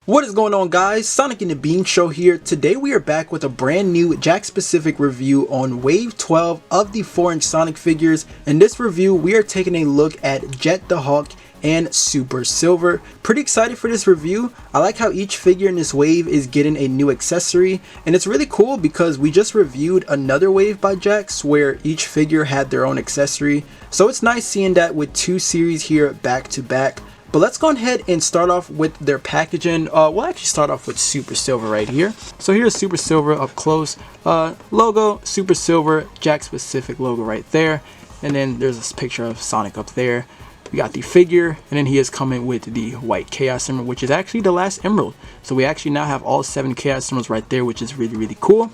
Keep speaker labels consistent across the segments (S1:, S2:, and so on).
S1: What is going on, guys? Sonic and the Beam Show here. Today we are back with a brand new Jakks specific review on Wave 12 of the 4-inch Sonic figures. In this review we are taking a look at Jet the Hawk and Super Silver. Pretty excited for this review. I like how each figure in this wave is getting a new accessory, and it's really cool because we just reviewed another wave by Jakks where each figure had their own accessory. So it's nice seeing that with two series here back to back. But let's go ahead and start off with their packaging. We'll actually start off with Super Silver right here. So here's Super Silver up close. Logo, Super Silver, Jakks specific logo right there. And then there's this picture of Sonic up there. We got the figure, and then he is coming with the white Chaos Emerald, which is actually the last emerald. So we actually now have all 7 Chaos Emeralds right there, which is really cool.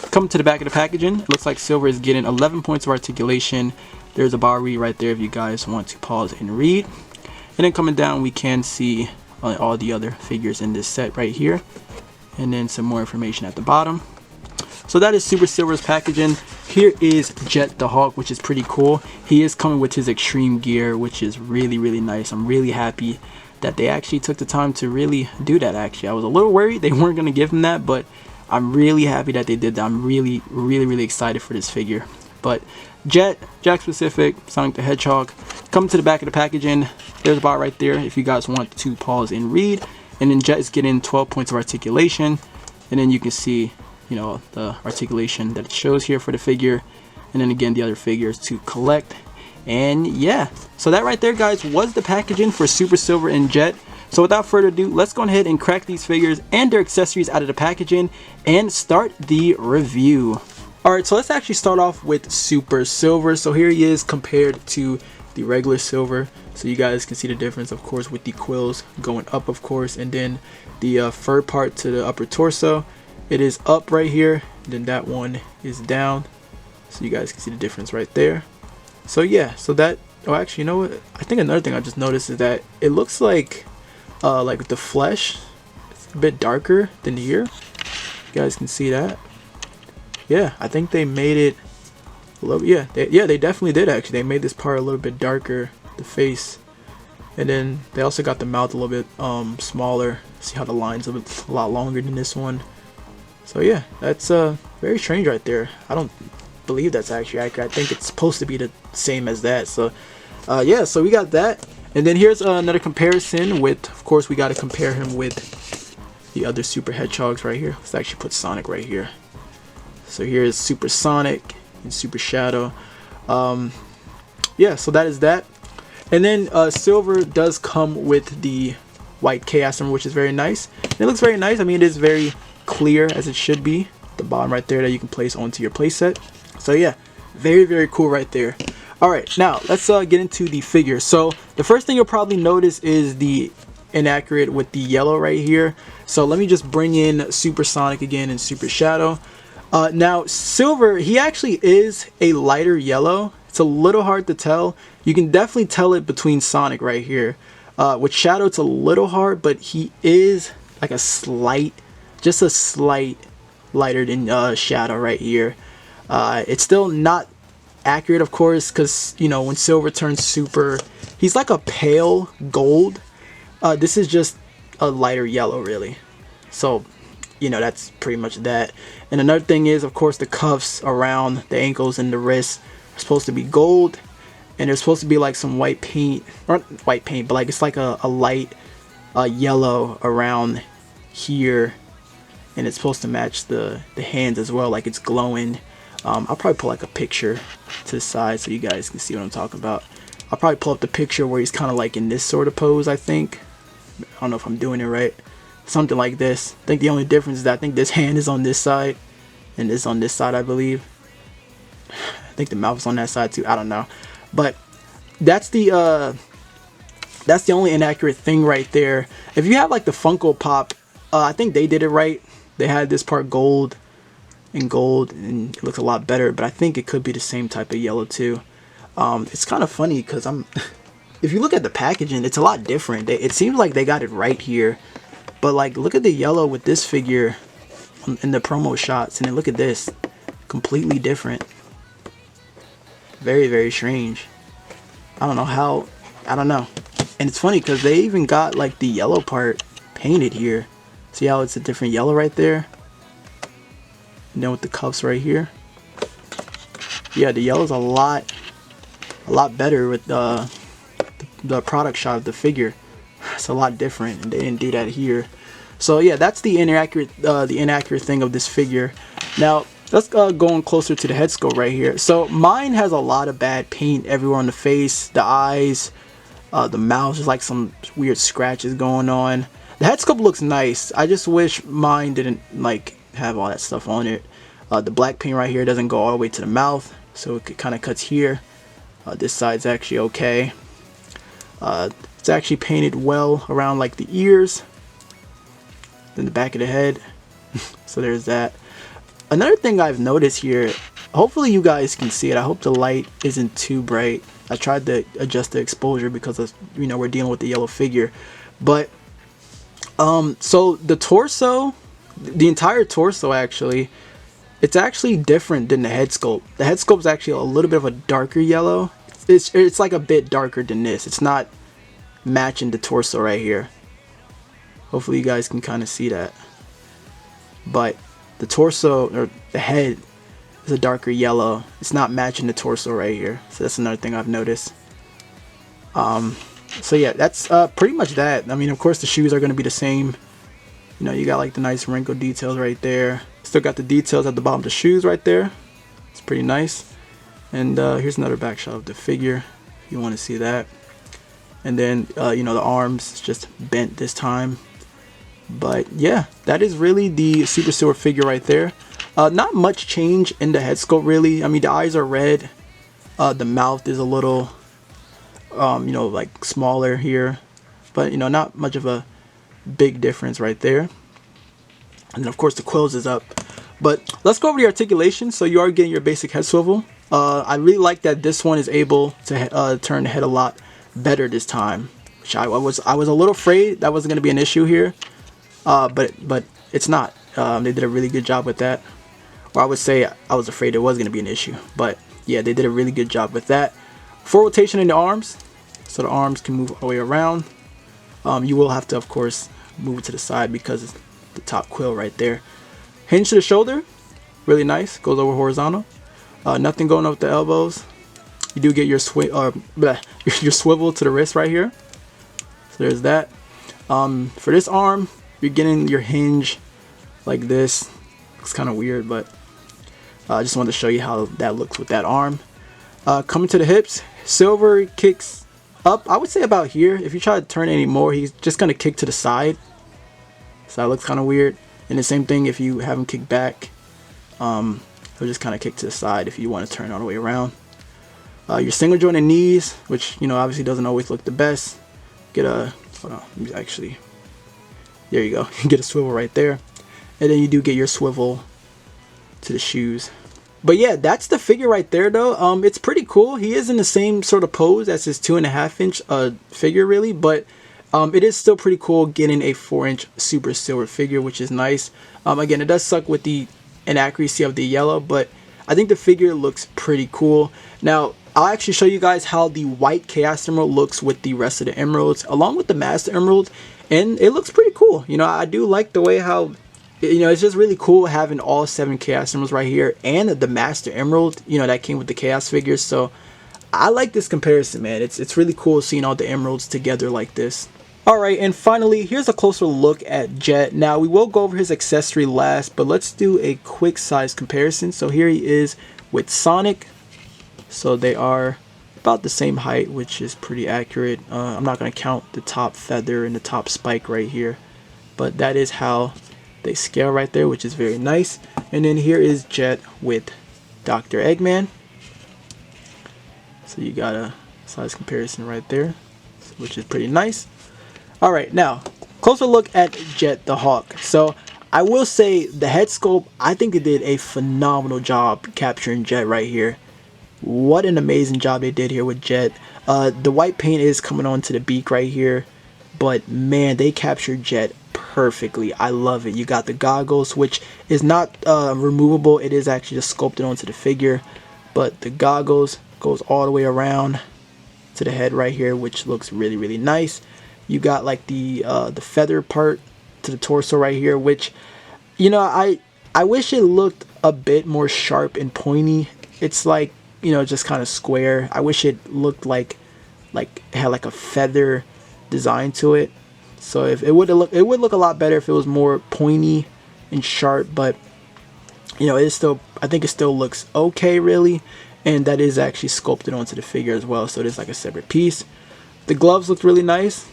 S1: Coming to the back of the packaging, it looks like Silver is getting 11 points of articulation. There's a bar read right there if you guys want to pause and read. And then coming down, we can see all the other figures in this set right here, and then some more information at the bottom. So that is Super Silver's packaging. Here is Jet the Hawk, which is pretty cool. He is coming with his extreme gear, which is really nice. I'm really happy that they actually took the time to really do that. Actually, I was a little worried they weren't going to give him that, but I'm really happy that they did that. I'm really excited for this figure. But Jet, Jakks specific, Sonic the Hedgehog. Coming to the back of the packaging, there's a bar right there if you guys want to pause and read. And then Jet is getting 12 points of articulation. And then you can see, you know, the articulation that it shows here for the figure. And then again, the other figures to collect. And yeah, so that right there, guys, was the packaging for Super Silver and Jet. So without further ado, let's go ahead and crack these figures and their accessories out of the packaging and start the review. Alright, so let's actually start off with Super Silver. So here he is compared to the regular Silver. So you guys can see the difference, of course, with the quills going up, of course. And then the fur part to the upper torso, it is up right here. Then that one is down. So you guys can see the difference right there. So yeah, so that, oh actually, you know what? I think another thing I just noticed is that it looks like the flesh, it's a bit darker than here. You guys can see that. Yeah, I think they made it a little, yeah, they definitely did actually. They made this part a little bit darker, the face. And then they also got the mouth a little bit smaller. See how the line's a lot longer than this one. So yeah, that's very strange right there. I don't believe that's actually accurate. I think it's supposed to be the same as that. So yeah, so we got that. And then here's another comparison with, of course, we got to compare him with the other Super Hedgehogs right here. Let's actually put Sonic right here. So here's Super Sonic and Super Shadow. Yeah, so that is that. And then Silver does come with the white Chaos Emerald, which is very nice. And it looks very nice. I mean, it is very clear, as it should be. The bottom right there that you can place onto your playset. So yeah, very cool right there. Alright, now let's get into the figure. So the first thing you'll probably notice is the inaccurate with the yellow right here. So let me just bring in Super Sonic again and Super Shadow. Now Silver, he actually is a lighter yellow. It's a little hard to tell. You can definitely tell it between Sonic right here. With Shadow, it's a little hard, but he is like a slight, just a slight lighter than Shadow right here. It's still not accurate, of course, because, you know, when Silver turns super, he's like a pale gold. This is just a lighter yellow, really. So, you know, that's pretty much that. And another thing is, of course, the cuffs around the ankles and the wrists are supposed to be gold, and there's supposed to be like some white paint, or not white paint, but like it's like a light yellow around here, and it's supposed to match the hands as well, like it's glowing. I'll probably put like a picture to the side so you guys can see what I'm talking about. I'll probably pull up the picture where he's kind of like in this sort of pose, I think. I don't know if I'm doing it right. Something like this. I think the only difference is that I think this hand is on this side and this on this side, I believe. I think the mouth is on that side too. I don't know, but that's the only inaccurate thing right there. If you have like the Funko Pop, I think they did it right. They had this part gold, and it looks a lot better. But I think it could be the same type of yellow too. It's kind of funny because if you look at the packaging, it's a lot different. It seems like they got it right here. But like, look at the yellow with this figure in the promo shots, and then look at this, completely different. Very strange. I don't know how. I don't know. And it's funny because they even got like the yellow part painted here. See how it's a different yellow right there? And then with the cuffs right here. Yeah, the yellow's a lot better with the product shot of the figure. It's a lot different, and they didn't do that here. So yeah, that's the inaccurate thing of this figure. Now let's go on closer to the head sculpt right here. So mine has a lot of bad paint everywhere on the face, the eyes, the mouth. There's like some weird scratches going on. The head sculpt looks nice. I just wish mine didn't like have all that stuff on it. The black paint right here doesn't go all the way to the mouth, so it kind of cuts here. This side's actually okay. It's actually painted well around like the ears, then the back of the head. So there's that. Another thing I've noticed here, hopefully you guys can see it. I hope the light isn't too bright. I tried to adjust the exposure because of, you know, we're dealing with the yellow figure. But so the torso, the entire torso actually, it's actually different than the head sculpt. The head sculpt is actually a little bit of a darker yellow. It's like a bit darker than this. It's not matching the torso right here. Hopefully you guys can kind of see that. But the torso, or the head, is a darker yellow. It's not matching the torso right here. So that's another thing I've noticed. So yeah, that's pretty much that. I mean, of course the shoes are going to be the same. You know, you got like the nice wrinkle details right there. Still got the details at the bottom of the shoes right there. It's pretty nice. And here's another back shot of the figure if you want to see that. And then you know, the arms just bent this time. But yeah, that is really the Super Silver figure right there. Not much change in the head sculpt really. I mean, the eyes are red. The mouth is a little you know, like smaller here, but you know, not much of a big difference right there. And then of course the quills is up. But let's go over the articulation. So you are getting your basic head swivel. I really like that this one is able to turn the head a lot better this time, which I was a little afraid that wasn't going to be an issue here, but it's not. They did a really good job with that. Or I would say I was afraid it was going to be an issue, but yeah, they did a really good job with that. Full rotation in the arms, so the arms can move all the way around. You will have to, of course, move it to the side because it's the top quill right there. Hinge to the shoulder, really nice, goes over horizontal. Nothing going up with the elbows. You do get your your swivel to the wrist right here. So there's that. For this arm, you're getting your hinge like this. Looks kind of weird, but I just wanted to show you how that looks with that arm. Coming to the hips, Silver kicks up, I would say about here. If you try to turn any more, he's just going to kick to the side. So that looks kind of weird. And the same thing if you have him kick back. He'll just kind of kick to the side if you want to turn all the way around. Your single jointed knees, which, you know, obviously doesn't always look the best. Get a, hold on, let me actually, there you go. You get a swivel right there. And then you do get your swivel to the shoes. But yeah, that's the figure right there though. It's pretty cool. He is in the same sort of pose as his 2.5 inch figure really, but it is still pretty cool getting a 4-inch Super Silver figure, which is nice. Again, it does suck with the inaccuracy of the yellow, but I think the figure looks pretty cool. Now, I'll actually show you guys how the white Chaos Emerald looks with the rest of the emeralds, along with the Master Emerald, and it looks pretty cool. You know, I do like the way how, you know, it's just really cool having all 7 Chaos Emeralds right here, and the Master Emerald, you know, that came with the Chaos figures. So I like this comparison, man. It's really cool seeing all the emeralds together like this. Alright, and finally, here's a closer look at Jet. Now, we will go over his accessory last, but let's do a quick size comparison. So here he is with Sonic. So they are about the same height, which is pretty accurate. I'm not going to count the top feather and the top spike right here, but that is how they scale right there, which is very nice. And then here is Jet with Dr. Eggman. So you got a size comparison right there, which is pretty nice. Alright, now, closer look at Jet the Hawk. So, I will say, the head sculpt, I think they did a phenomenal job capturing Jet right here. What an amazing job they did here with Jet. The white paint is coming onto the beak right here, but man, they captured Jet perfectly. I love it. You got the goggles, which is not removable. It is actually just sculpted onto the figure, but the goggles goes all the way around to the head right here, which looks really, really nice. You got like the feather part to the torso right here, which, you know, I wish it looked a bit more sharp and pointy. It's like, you know, just kind of square. I wish it looked like it had like a feather design to it. So if it would look a lot better if it was more pointy and sharp, but you know, it's still, I think it still looks okay really, and that is actually sculpted onto the figure as well, so it is like a separate piece. The gloves look really nice.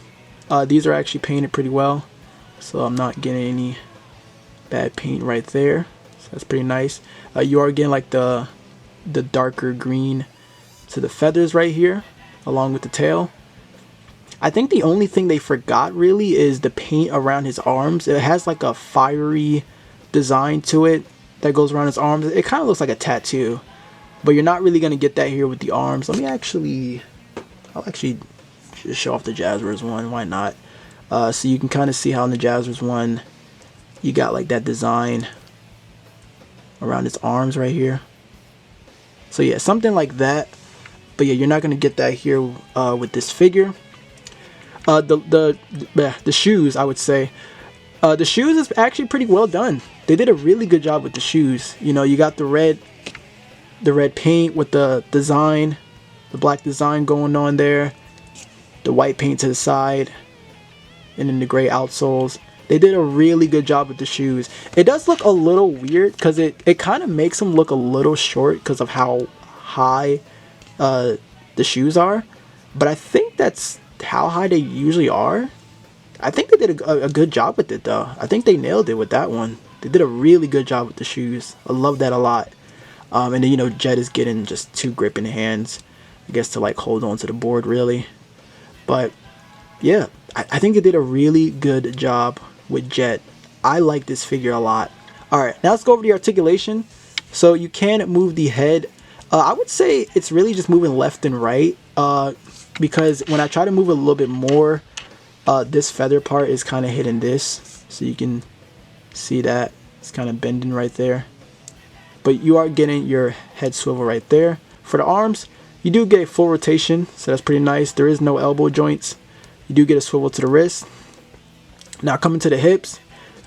S1: These are actually painted pretty well, so I'm not getting any bad paint right there, so that's pretty nice. You are getting like the darker green to the feathers right here along with the tail. I think the only thing they forgot really is the paint around his arms. It has like a fiery design to it that goes around his arms. It kind of looks like a tattoo, but you're not really going to get that here with the arms. I'll actually just show off the Jazzwares one, why not? So you can kind of see how in the Jazzwares one you got like that design around his arms right here. So yeah, something like that. But yeah, you're not going to get that here with this figure. The shoes, I would say. The shoes is actually pretty well done. They did a really good job with the shoes. You know, you got the red paint with the design, the black design going on there, the white paint to the side, and then the gray outsoles. They did a really good job with the shoes. It does look a little weird because it kind of makes them look a little short because of how high the shoes are. But I think that's how high they usually are. I think they did a good job with it though. I think they nailed it with that one. They did a really good job with the shoes. I love that a lot. And then, you know, Jet is getting just 2 gripping hands, I guess, to like hold on to the board really. But yeah, I think they did a really good job with Jet. I like this figure a lot. Alright, now let's go over the articulation. So you can move the head. I would say it's really just moving left and right. Because when I try to move a little bit more, this feather part is kind of hitting this, so you can see that it's kind of bending right there. But you are getting your head swivel right there. For the arms, you do get a full rotation, so that's pretty nice. There is no elbow joints. You do get a swivel to the wrist. Now coming to the hips,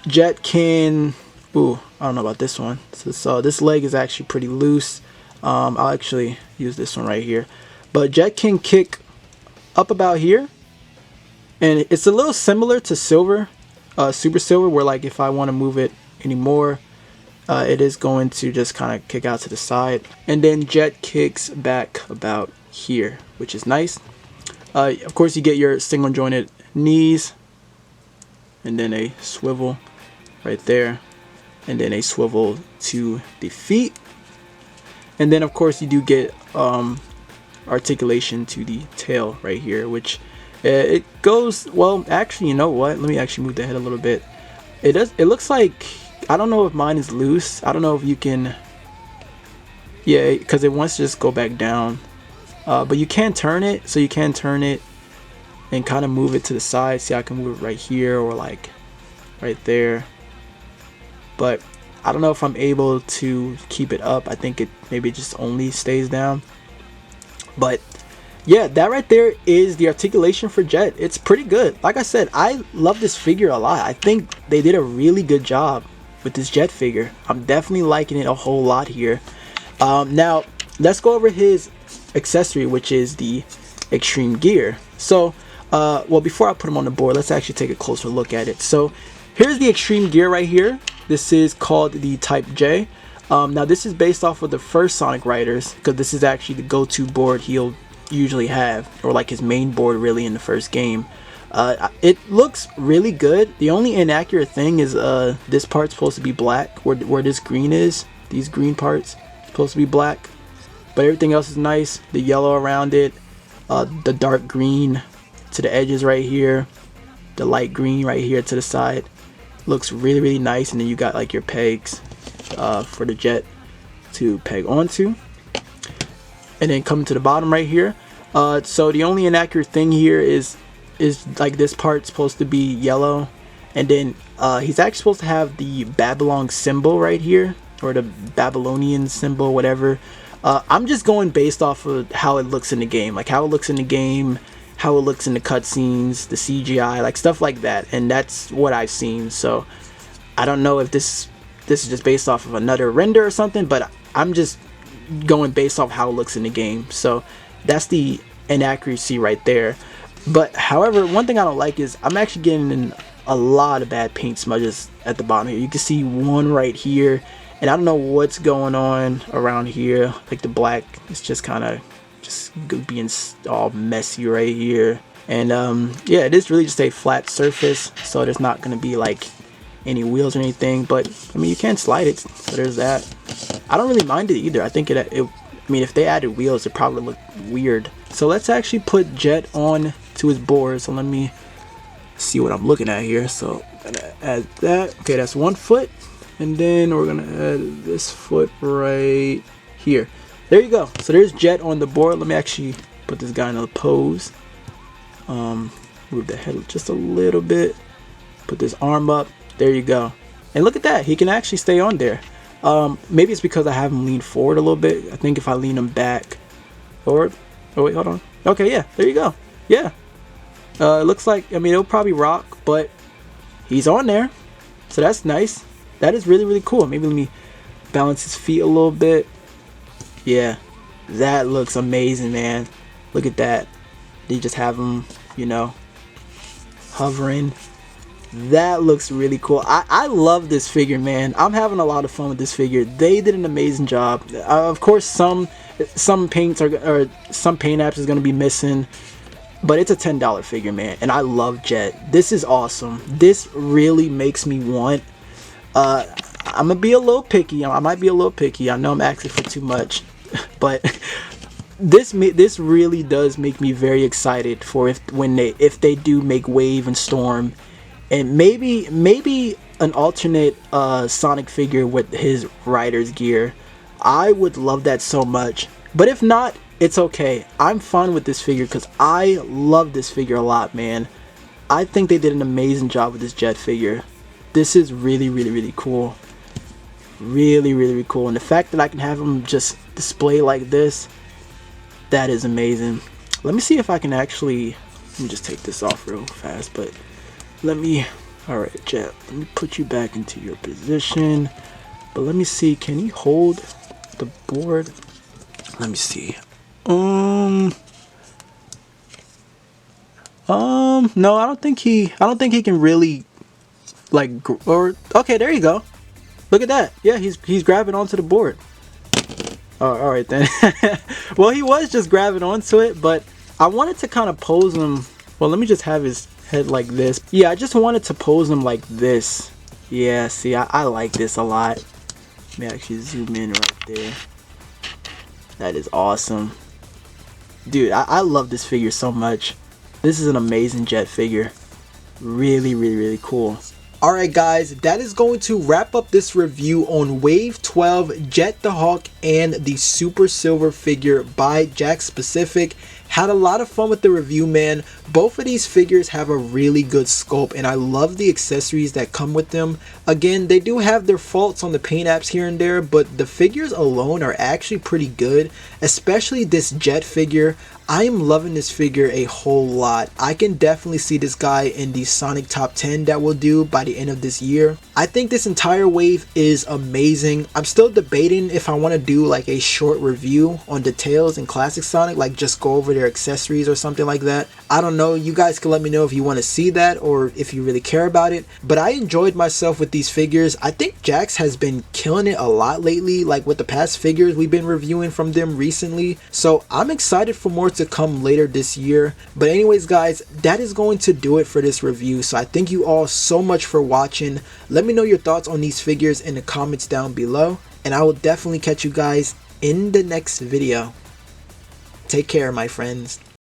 S1: Jet can, I don't know about this one. So this leg is actually pretty loose. I'll actually use this one right here. But Jet can kick up about here, and it's a little similar to Silver, Super Silver, where like if I want to move it anymore, it is going to just kind of kick out to the side. And then Jet kicks back about here, which is nice. Of course, you get your single jointed knees, and then a swivel right there, and then a swivel to the feet. And then of course you do get articulation to the tail right here, which it goes, well, actually, you know what, let me actually move the head a little bit. It looks like, I don't know if mine is loose. I don't know if you can, yeah, because it wants to just go back down, but you can turn it, so you can turn it and kind of move it to the side. See, I can move it right here or like right there, but I don't know if I'm able to keep it up. I think it maybe just only stays down. But yeah, that right there is the articulation for Jet. It's pretty good. Like I said, I love this figure a lot. I think they did a really good job with this Jet figure. I'm definitely liking it a whole lot here. Now let's go over his accessory, which is the extreme gear. So well, before I put him on the board, let's actually take a closer look at it. So here's the extreme gear right here. This is called the Type J. Now this is based off of the first Sonic Riders, because this is actually the go-to board he'll usually have, or like his main board really in the first game. It looks really good. The only inaccurate thing is this part's supposed to be black, where this green is. These green parts supposed to be black, but everything else is nice. The yellow around it, the dark green to the edges right here, the light green right here to the side, looks really, really nice. And then you got like your pegs for the Jet to peg onto, and then coming to the bottom right here. So the only inaccurate thing here is like this part's supposed to be yellow, and then he's actually supposed to have the Babylon symbol right here, or the Babylonian symbol, whatever. I'm just going based off of how it looks in the game, like how it looks in the game, how it looks in the cutscenes, the CGI, like stuff like that, and that's what I've seen. So I don't know if this is just based off of another render or something, but I'm just going based off how it looks in the game. So that's the inaccuracy right there. But however, one thing I don't like is I'm actually getting a lot of bad paint smudges at the bottom here. You can see one right here, and I don't know what's going on around here. Like the black is just kind of just being all messy right here. And yeah, it is really just a flat surface, so there's not going to be like any wheels or anything. But I mean, you can slide it, so there's that. I don't really mind it either. I think I mean, if they added wheels, it probably look weird. So let's actually put Jet on to his board. So let me see what I'm looking at here. So I'm gonna add that. Okay, that's 1 foot, and then we're gonna add this foot right here. There you go. So there's Jet on the board. Let me actually put this guy in a pose. Move the head just a little bit. Put this arm up. There you go. And look at that. He can actually stay on there. Maybe it's because I have him lean forward a little bit. I think if I lean him back, or oh wait, hold on. Okay, yeah, there you go. Yeah. It looks like, I mean, it'll probably rock, but he's on there. So that's nice. That is really, really cool. Maybe let me balance his feet a little bit. Yeah, that looks amazing, man. Look at that. They just have him, you know, hovering. That looks really cool. I love this figure, man. I'm having a lot of fun with this figure. They did an amazing job. Of course, some paints or some paint apps is going to be missing, but it's a $10 figure, man. And I love Jet. This is awesome. This really makes me want. I'm gonna be a little picky. I might be a little picky. I know I'm asking for too much, but this really does make me very excited for if they do make Wave and Storm, and maybe an alternate Sonic figure with his rider's gear. I would love that so much. But if not, it's okay. I'm fine with this figure because I love this figure a lot, man. I think they did an amazing job with this Jet figure. This is really, really, really cool. Really, really, really cool. And the fact that I can have him just display like this, that is amazing. Let me see if I can actually, let me just take this off real fast, but alright, Jet, let me put you back into your position. But let me see, can he hold the board? Let me see. No, I don't think he can really, like, okay, there you go. Look at that. Yeah, he's grabbing onto the board. Oh, all right then. Well, he was just grabbing onto it, but I wanted to kind of pose him. Well, let me just have his head like this. Yeah, I just wanted to pose him like this. Yeah, see, I like this a lot. Let me actually zoom in right there. That is awesome. Dude, I love this figure so much. This is an amazing Jet figure. Really, really, really cool. Alright guys, that is going to wrap up this review on Wave 12 Jet the Hawk and the Super Silver figure by Jakks Specific. Had a lot of fun with the review, man. Both of these figures have a really good sculpt, and I love the accessories that come with them. Again, they do have their faults on the paint apps here and there, but the figures alone are actually pretty good, especially this Jet figure. I am loving this figure a whole lot. I can definitely see this guy in the Sonic Top 10 that we'll do by the end of this year. I think this entire wave is amazing. I'm still debating if I want to do like a short review on details in Classic Sonic, like just go over their accessories or something like that. I don't know. You guys can let me know if you want to see that or if you really care about it. But I enjoyed myself with these figures. I think Jakks has been killing it a lot lately, like with the past figures we've been reviewing from them recently. So I'm excited for more to come later this year. But anyways guys, that is going to do it for this review. So I thank you all so much for watching. Let me know your thoughts on these figures in the comments down below, and I will definitely catch you guys in the next video. Take care, my friends.